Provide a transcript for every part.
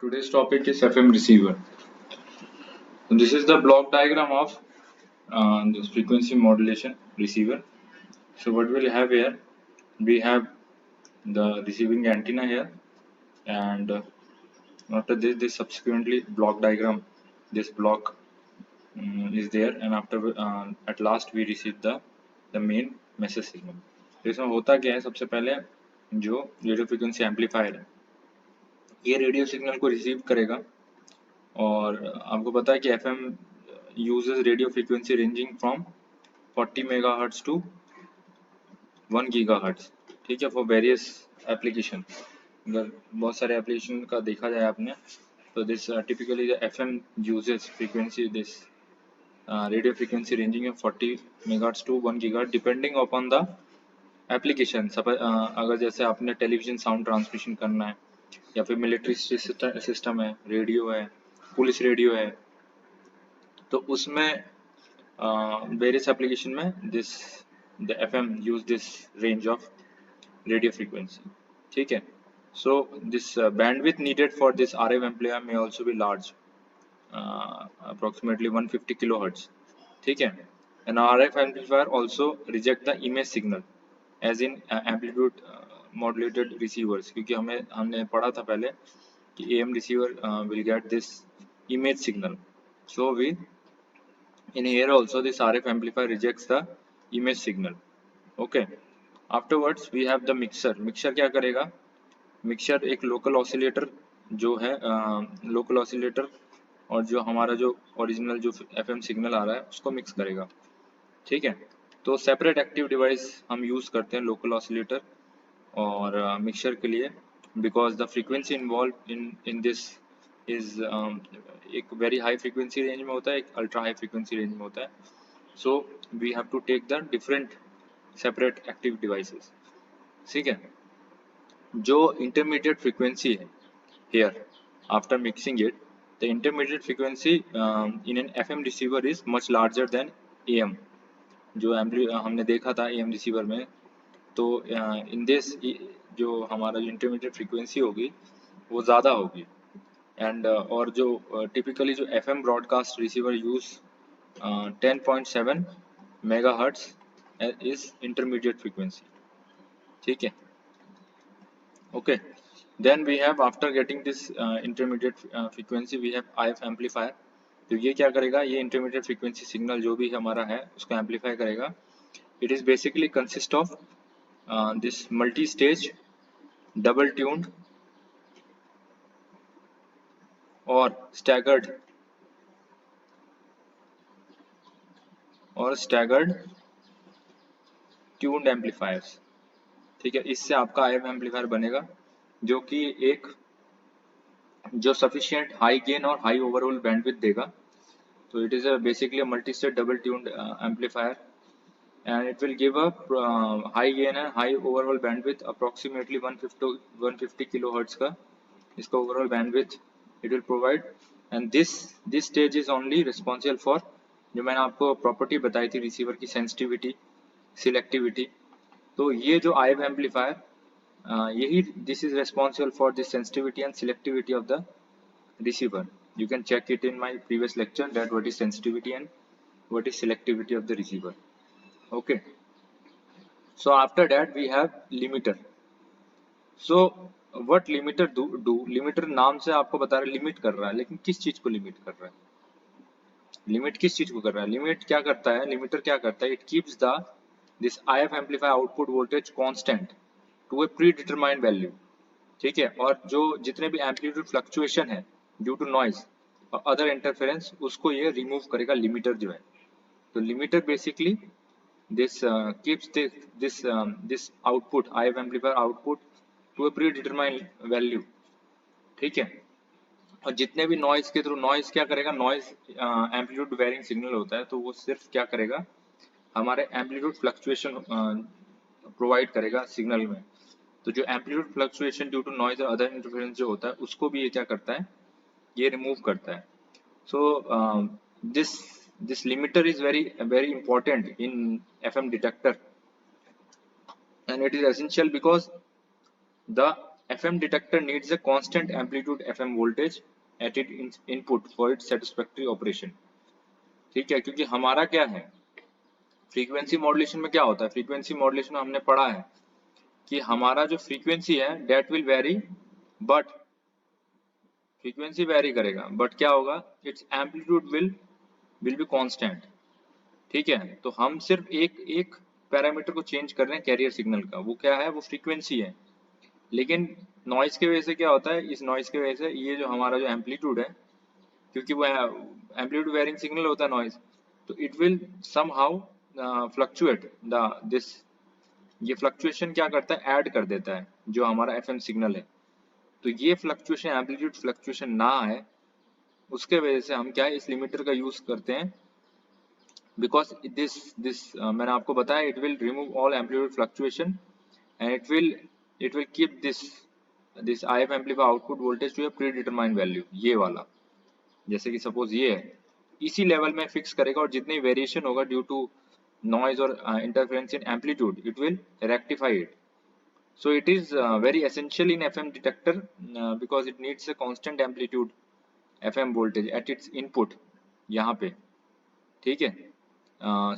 Today's topic is FM receiver. So this is the block diagram of this frequency modulation receiver. So what we'll have here, we have the receiving antenna here, and after this subsequently block diagram, this block is there, and after at last we receive the main message signal. तो इसमें होता क्या है, सबसे पहले जो radio frequency amplifier है ये रेडियो सिग्नल को रिसीव करेगा, और आपको पता है कि FM uses radio frequency ranging from 40 megahertz to 1 gigahertz, ठीक है, फॉर वेरियस एप्लीकेशन। अगर बहुत सारे एप्लीकेशन का देखा जाए आपने तो this typically the FM uses frequency this radio frequency ranging है 40 megahertz to 1 gigahertz depending upon the application. अगर जैसे आपने टेलीविजन साउंड ट्रांसमिशन करना है, या फिर मिलिट्री सिस्टम है, रेडियो है, पुलिस रेडियो है, तो उसमें वेरियस एप्लीकेशन में this the FM use this range of radio frequency, ठीक है। So this bandwidth needed for this RF amplifier may also be large, approximately 150 kilohertz, ठीक है। An RF amplifier also reject the image signal as in amplitude modulated receivers, क्योंकि हमने पढ़ा था पहले कि AM receiver will get this image signal. So we in here also this RF amplifier rejects the image signal. Okay. Afterwards we have the mixer. Mixer क्या करेगा? Mixer एक local oscillator जो है local oscillator और जो हमारा जो original जो एफएम सिग्नल आ रहा है उसको मिक्स करेगा, ठीक है। तो सेपरेट एक्टिव डिवाइस हम यूज करते हैं लोकल ऑसिलेटर और मिक्सचर के लिए, because the frequency involve in this is एक वेरी हाई फ्रीक्वेंसी रेंज में होता है, एक अल्ट्रा हाई फ्रीक्वेंसी रेंज में होता है। So we have to take the different separate active devices, ठीक है। जो इंटरमीडिएट फ्रीक्वेंसी है here after mixing it, the intermediate frequency in an FM receiver is much larger than AM, जो हमने देखा था AM रिसीवर में। तो इन दिस जो हमारा जो इंटरमीडिएट फ्रीक्वेंसी होगी वो ज़्यादा होगी, एंड और जो टिपिकली जो FM broadcast receiver use 10.7 megahertz is intermediate frequency, ठीक है। Okay, then we have after getting this intermediate frequency we have IF amplifier. तो ये क्या करेगा, ये इंटरमीडिएट फ्रीक्वेंसी सिग्नल जो भी हमारा है उसको एम्पलीफाई करेगा। It is basically consist of this multi stage double tuned और स्टैगर्ड ट्यून्ड एम्पलीफायर्स, ठीक है। इससे आपका IF एम्पलीफायर बनेगा जो कि एक जो सफिशिएंट हाई गेन और हाई ओवरऑल बैंडविड्थ देगा। तो it is basically a multi stage double tuned amplifier and it will give a high gain and high overall bandwidth approximately 150 kilohertz का इसका overall bandwidth it will provide, and this stage is only responsible for जो मैंने आपको property बताई थी receiver की, sensitivity, selectivity. तो ये जो IF एम्पलीफायर यही this is responsible for this sensitivity and selectivity of the receiver. You can check it in my previous lecture that what is sensitivity and what is selectivity of the receiver. Okay, so after that we have limiter. So what limiter do limiter नाम से आपको बता रहा है limit कर रहा है, लेकिन किस चीज को लिमिट कर रहा है, लिमिट किस चीज को कर रहा है, लिमिट क्या करता है, लिमिटर क्या करता है, it keeps the this IF amplifier output voltage constant to a predetermined value, ठीक है। और जो जितने भी एम्पलीट्यूड फ्लक्चुएशन है ड्यू टू नॉइज और अदर इंटरफेरेंस उसको ये रिमूव करेगा लिमिटर जो है। तो limiter basically this keeps this output IF amplifier output to a predetermined value, ठीक है। और जितने भी नॉइज के थ्रू, नॉइज क्या करेगा, नॉइज एम्पलीट्यूड वेरिंग सिग्नल होता है, तो वो सिर्फ क्या करेगा, हमारे एम्पलीट्यूड फ्लक्चुएशन प्रोवाइड करेगा सिग्नल में। तो जो amplitude fluctuation due to noise और अदर इंटरफेरेंस जो होता है उसको भी ये क्या करता है, ये रिमूव करता है। सो this limiter is very important in FM detector, and it is essential because the FM detector needs a constant amplitude FM voltage at its input for its satisfactory operation. ठीक है, क्योंकि हमारा क्या है, फ्रीक्वेंसी मॉड्यूलेशन में क्या होता है, फ्रीक्वेंसी मॉड्यूलेशन में हमने पढ़ा है कि हमारा जो फ्रीक्वेंसी है that will vary, but frequency vary करेगा बट क्या होगा, its amplitude will be constant. ठीक है, तो हम सिर्फ एक एक पैरामीटर को चेंज कर रहे हैं कैरियर सिग्नल का, वो क्या है, वो फ्रीक्वेंसी है। लेकिन नॉइस की वजह से क्या होता है, इस नॉइस की वजह से ये जो हमारा जो एम्पलीट्यूड है, क्योंकि वो एम्पलीट्यूड वेरिंग सिग्नल होता है नॉइस, तो it will somehow fluctuate the this, ये फ्लक्चुएशन क्या करता है, ऐड कर देता है जो हमारा एफएम सिग्नल है। तो ये फ्लक्चुएशन, एम्पलीट्यूड फ्लक्चुएशन ना है, उसके वजह से हम क्या है, इस लिमिटर का यूज करते हैं, बिकॉज दिस मैंने आपको बताया, it will remove all amplitude fluctuation and it will keep this IF amplifier output voltage to a predetermined value, ये वाला, जैसे कि सपोज ये है, इसी लेवल में फिक्स करेगा, और जितनी वेरिएशन होगा ड्यू टू नॉइज और interference in amplitude, it will rectify it. So it is very essential in FM detector because it needs a constant amplitude FM voltage at its input यहाँ पे, ठीक है,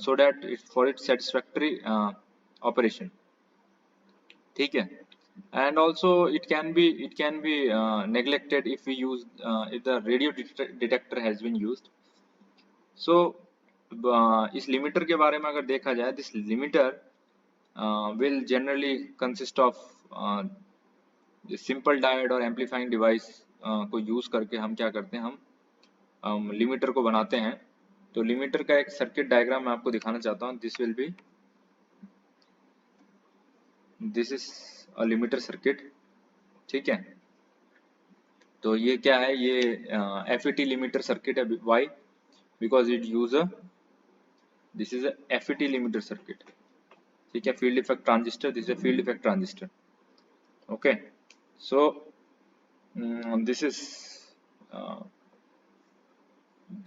so that it for its satisfactory operation, ठीक है. And also it can be neglected if we use if the radio detector has been used. So इस limiter के बारे में अगर देखा जाए, this limiter will generally consist of simple diode और एम्पलीफाइंग डिवाइस को यूज करके हम क्या करते हैं, हम लिमिटर को बनाते हैं. तो लिमिटर का एक सर्किट डायग्राम मैं आपको दिखाना चाहता हूं. This is a limiter circuit, ठीक है. तो ये क्या है, ये FET लिमिटर सर्किट है. Why? Because it use this is a FET limiter circuit, ठीक है, field effect transistor. This is a field effect transistor. Okay, so this is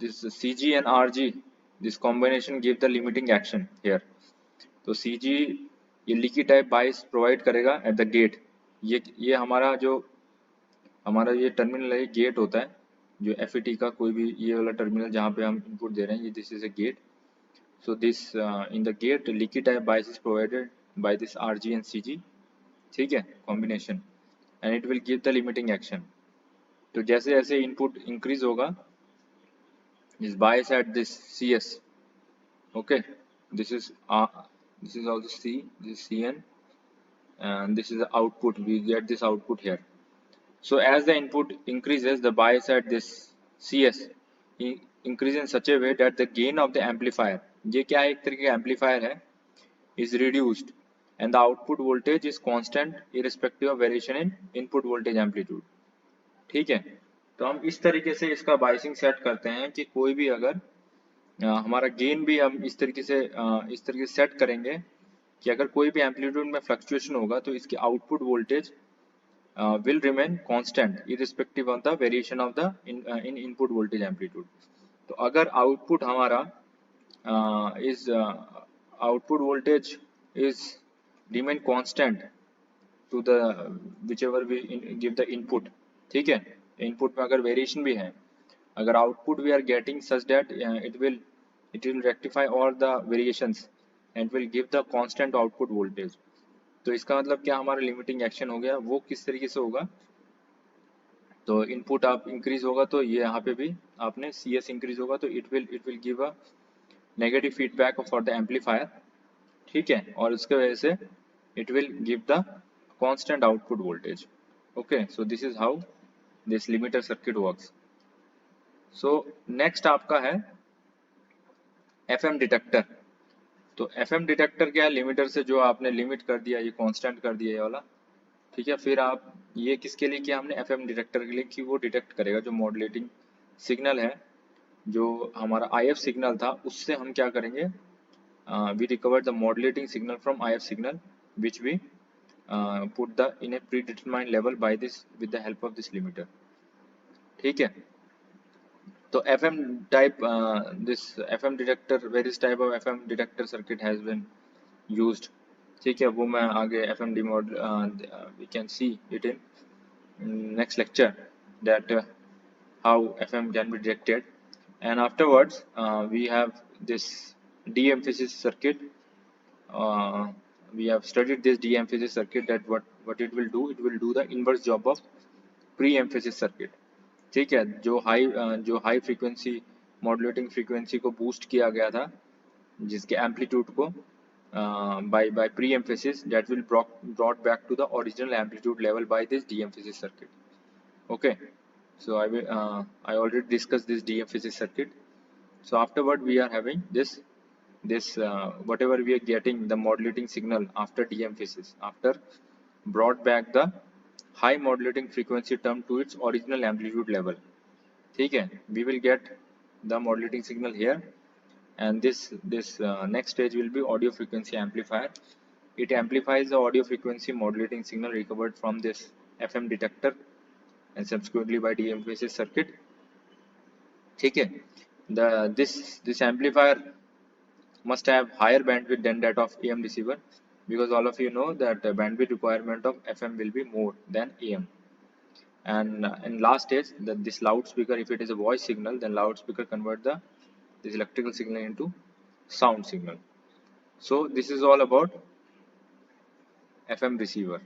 this CG and RG, this combination give the limiting action here. तो CG ये leaky type बाइस provide करेगा at the gate. ये हमारा ये terminal है, gate होता है जो FET का कोई भी ये वाला टर्मिनल जहाँ पे हम इनपुट दे रहे हैं, ये this is a gate. So this in the gate leaky type bias is provided by this RG and CG, ठीक है, combination, and it will give the limiting action. तो जैसे जैसे इनपुट इंक्रीज होगा, is bias at this CS. Okay, this is also C, this is CN, and this is the output. We get this output here. So as the input increases, the bias at this CS increases in such a way that the gain of the amplifier, ये क्या है, एक तरीके का amplifier है, is reduced and the output voltage is constant irrespective of variation in input voltage amplitude. ठीक है, तो हम इस तरीके से इसका बाइसिंग सेट करते हैं कि कोई भी अगर हमारा गेन भी हम इस तरीके से सेट करेंगे कि अगर कोई भी एम्पलीट्यूड में फ्लक्चुएशन होगा तो इसकी output voltage will remain constant irrespective of the variation of the in input voltage amplitude. तो अगर आउटपुट हमारा is output voltage is remain constant to the whichever we give the input, ठीक है, input में अगर वेरिएशन भी है, अगर output we are getting such that it will rectify all the variations and will give the constant output voltage. तो इसका मतलब क्या, हमारा लिमिटिंग एक्शन हो गया. वो किस तरीके से होगा, तो इनपुट आप इंक्रीज होगा तो ये यहाँ पे भी आपने CS इंक्रीज होगा तो it will give a negative feedback for the amplifier, ठीक है, और उसके वजह से it will give the constant output voltage. Okay, so this is how this limiter circuit works. So next आपका है FM डिटेक्टर. तो FM डिटेक्टर क्या है, लिमिटर से जो आपने लिमिट कर दिया, ये कांस्टेंट कर दिया ये वाला, ठीक है. फिर आप ये किसके लिए किया हमने, FM डिटेक्टर के लिए, कि वो डिटेक्ट करेगा जो मॉड्यूलेटिंग सिग्नल है, जो हमारा IF सिग्नल था, उससे हम क्या करेंगे, we recover the modulating signal from IF signal which we put the in a predetermined level by this with the help of this limiter, ठीक है. तो FM type this FM detector, various type of FM detector circuit has been used, ठीक है, वो मैं आगे FM डिमोड we can see it in next lecture that how FM can be detected, and afterwards we have this de-emphasis circuit. uh, we have studied this de-emphasis circuit, that what it will do, it will do the inverse job of pre-emphasis circuit. ठीक है, जो high frequency modulating frequency को boost किया गया था, जिसके amplitude को by pre-emphasis, that will brought back to the original amplitude level by this de-emphasis circuit. Okay, so I already discussed this de-emphasis circuit. So afterward we are having this whatever we are getting the modulating signal after de-emphasis, after brought back the high modulating frequency term to its original amplitude level. ठीक है, we will get the modulating signal here, and this next stage will be audio frequency amplifier. It amplifies the audio frequency modulating signal recovered from this FM detector and subsequently by de-emphasis circuit. ठीक है, this amplifier must have higher bandwidth than that of AM receiver, because all of you know that the bandwidth requirement of FM will be more than AM. And in last stage, this loudspeaker, if it is a voice signal, then loudspeaker convert this electrical signal into sound signal. So this is all about FM receiver.